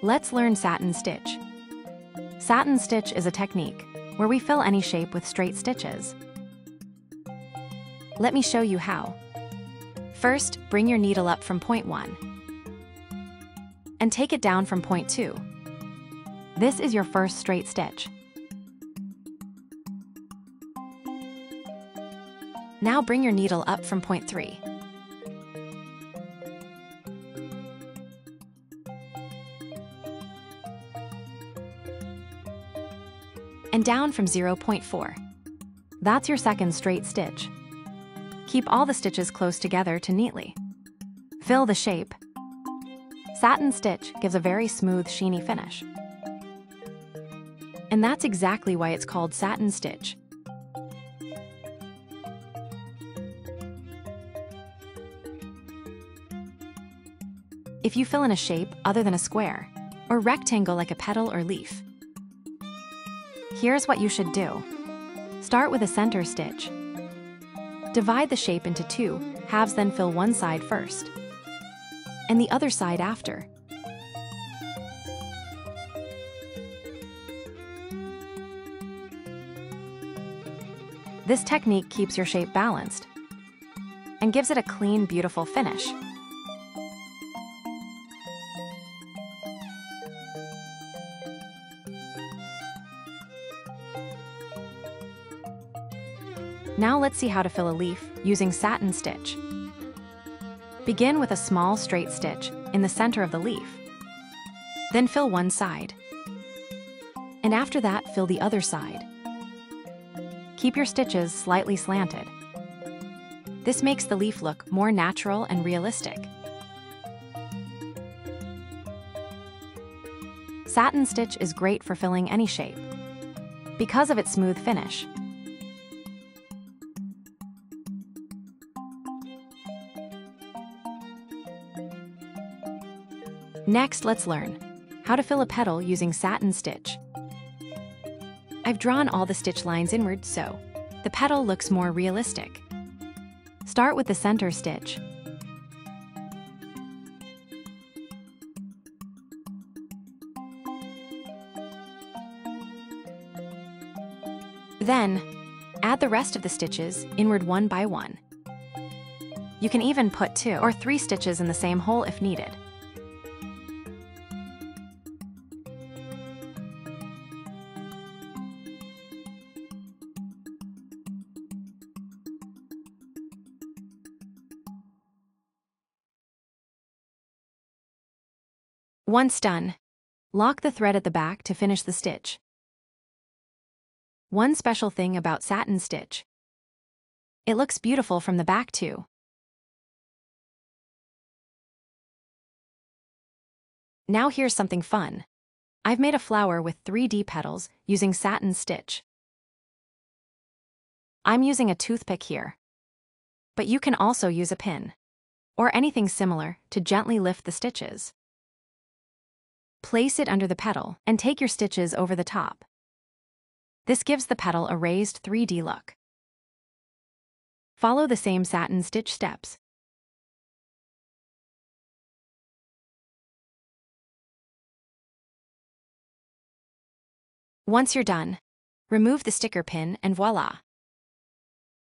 Let's learn satin stitch. Satin stitch is a technique where we fill any shape with straight stitches. Let me show you how. First, bring your needle up from point 1 and take it down from point 2. This is your first straight stitch. Now bring your needle up from point 3. And down from 0.4. That's your second straight stitch. Keep all the stitches close together to neatly fill the shape. Satin stitch gives a very smooth, sheeny finish. And that's exactly why it's called satin stitch. If you fill in a shape other than a square or rectangle like a petal or leaf, here's what you should do. Start with a center stitch. Divide the shape into 2 halves, then fill one side first and the other side after. This technique keeps your shape balanced and gives it a clean, beautiful finish. Now let's see how to fill a leaf using satin stitch. Begin with a small straight stitch in the center of the leaf. Then fill one side. And after that, fill the other side. Keep your stitches slightly slanted. This makes the leaf look more natural and realistic. Satin stitch is great for filling any shape because of its smooth finish. Next, let's learn how to fill a petal using satin stitch. I've drawn all the stitch lines inward so the petal looks more realistic. Start with the center stitch. Then, add the rest of the stitches inward one by one. You can even put 2 or 3 stitches in the same hole if needed. Once done, lock the thread at the back to finish the stitch. One special thing about satin stitch: it looks beautiful from the back too. Now here's something fun. I've made a flower with 3D petals using satin stitch. I'm using a toothpick here, but you can also use a pin or anything similar to gently lift the stitches. Place it under the petal and take your stitches over the top. This gives the petal a raised 3D look. Follow the same satin stitch steps. Once you're done, remove the sticker pin and voila!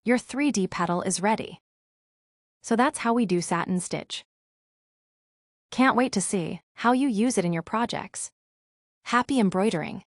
Your 3D petal is ready. So that's how we do satin stitch. Can't wait to see how you use it in your projects. Happy embroidering!